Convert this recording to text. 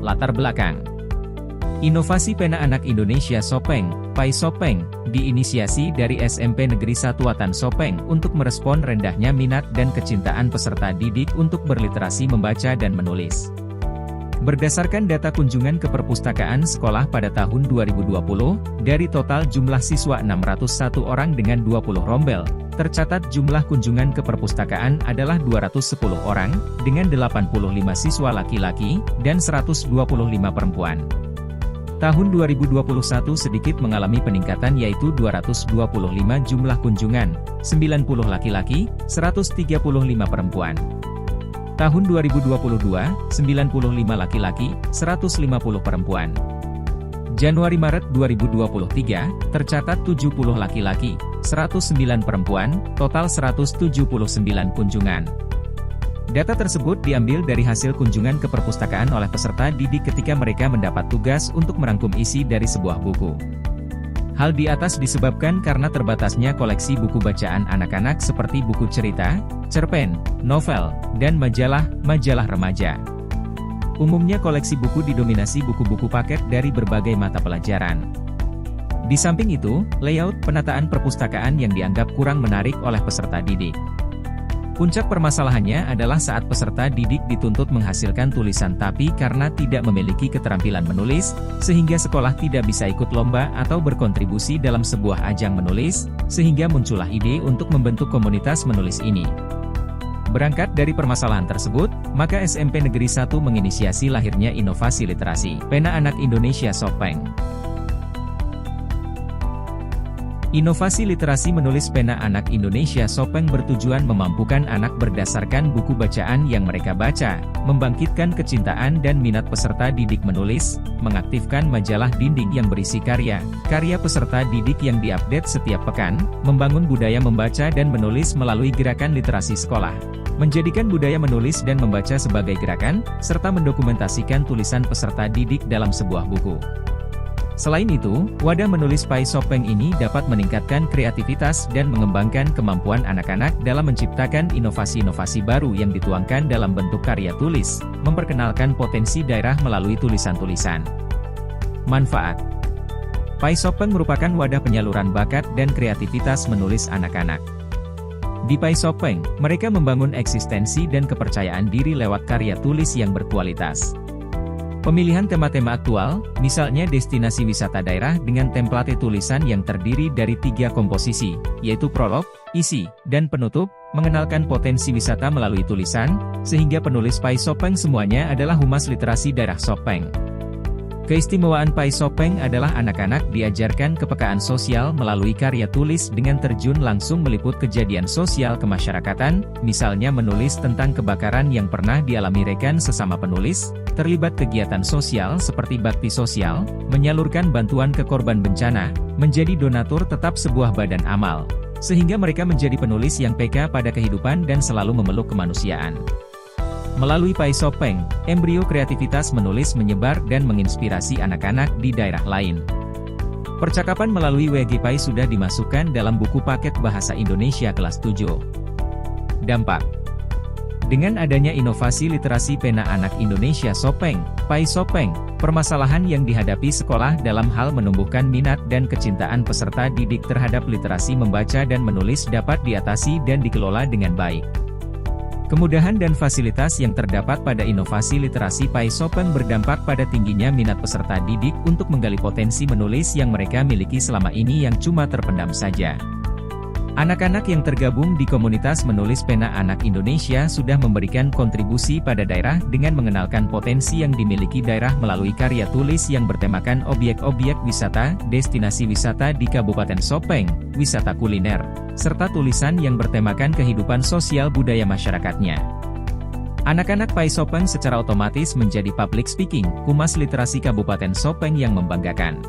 latar belakang. Inovasi Pena Anak Indonesia Sopeng, Pai Sopeng, diinisiasi dari SMP Negeri 1 Watan Sopeng untuk merespon rendahnya minat dan kecintaan peserta didik untuk berliterasi membaca dan menulis. Berdasarkan data kunjungan ke perpustakaan sekolah pada tahun 2020, dari total jumlah siswa 601 orang dengan 20 rombel, tercatat jumlah kunjungan ke perpustakaan adalah 210 orang, dengan 85 siswa laki-laki, dan 125 perempuan. Tahun 2021 sedikit mengalami peningkatan yaitu 225 jumlah kunjungan, 90 laki-laki, 135 perempuan. Tahun 2022, 95 laki-laki, 150 perempuan. Januari-Maret 2023, tercatat 70 laki-laki, 109 perempuan, total 179 kunjungan. Data tersebut diambil dari hasil kunjungan ke perpustakaan oleh peserta didik ketika mereka mendapat tugas untuk merangkum isi dari sebuah buku. Hal di atas disebabkan karena terbatasnya koleksi buku bacaan anak-anak seperti buku cerita, cerpen, novel, dan majalah remaja. Umumnya koleksi buku didominasi buku-buku paket dari berbagai mata pelajaran. Di samping itu, layout penataan perpustakaan yang dianggap kurang menarik oleh peserta didik. Puncak permasalahannya adalah saat peserta didik dituntut menghasilkan tulisan tapi karena tidak memiliki keterampilan menulis, sehingga sekolah tidak bisa ikut lomba atau berkontribusi dalam sebuah ajang menulis, sehingga muncullah ide untuk membentuk komunitas menulis ini. Berangkat dari permasalahan tersebut, maka SMP Negeri 1 menginisiasi lahirnya inovasi literasi, Pena Anak Indonesia Sopeng. Inovasi literasi menulis Pena Anak Indonesia Sopeng bertujuan memampukan anak berdasarkan buku bacaan yang mereka baca, membangkitkan kecintaan dan minat peserta didik menulis, mengaktifkan majalah dinding yang berisi karya peserta didik yang diupdate setiap pekan, membangun budaya membaca dan menulis melalui gerakan literasi sekolah, menjadikan budaya menulis dan membaca sebagai gerakan, serta mendokumentasikan tulisan peserta didik dalam sebuah buku. Selain itu, wadah menulis Pai Sopeng ini dapat meningkatkan kreativitas dan mengembangkan kemampuan anak-anak dalam menciptakan inovasi-inovasi baru yang dituangkan dalam bentuk karya tulis, memperkenalkan potensi daerah melalui tulisan-tulisan. Manfaat: Pai Sopeng merupakan wadah penyaluran bakat dan kreativitas menulis anak-anak. Di Pai Sopeng, mereka membangun eksistensi dan kepercayaan diri lewat karya tulis yang berkualitas. Pemilihan tema-tema aktual, misalnya destinasi wisata daerah dengan template tulisan yang terdiri dari 3 komposisi, yaitu prolog, isi, dan penutup, mengenalkan potensi wisata melalui tulisan, sehingga penulis Pai Sopeng semuanya adalah humas literasi daerah Sopeng. Keistimewaan Pai Sopeng adalah anak-anak diajarkan kepekaan sosial melalui karya tulis dengan terjun langsung meliput kejadian sosial kemasyarakatan, misalnya menulis tentang kebakaran yang pernah dialami rekan sesama penulis, terlibat kegiatan sosial seperti bakti sosial, menyalurkan bantuan ke korban bencana, menjadi donatur tetap sebuah badan amal, sehingga mereka menjadi penulis yang peka pada kehidupan dan selalu memeluk kemanusiaan. Melalui Pai Sopeng, embrio kreativitas menulis menyebar dan menginspirasi anak-anak di daerah lain. Percakapan melalui WG Pai sudah dimasukkan dalam buku paket bahasa Indonesia kelas 7. Dampak: dengan adanya inovasi literasi Pena Anak Indonesia Sopeng, Pai Sopeng, permasalahan yang dihadapi sekolah dalam hal menumbuhkan minat dan kecintaan peserta didik terhadap literasi membaca dan menulis dapat diatasi dan dikelola dengan baik. Kemudahan dan fasilitas yang terdapat pada inovasi literasi Pai Sopeng berdampak pada tingginya minat peserta didik untuk menggali potensi menulis yang mereka miliki selama ini yang cuma terpendam saja. Anak-anak yang tergabung di komunitas menulis Pena Anak Indonesia sudah memberikan kontribusi pada daerah dengan mengenalkan potensi yang dimiliki daerah melalui karya tulis yang bertemakan objek-objek wisata, destinasi wisata di Kabupaten Sopeng, wisata kuliner, serta tulisan yang bertemakan kehidupan sosial budaya masyarakatnya. Anak-anak Pai Sopeng secara otomatis menjadi public speaking, humas literasi Kabupaten Sopeng yang membanggakan.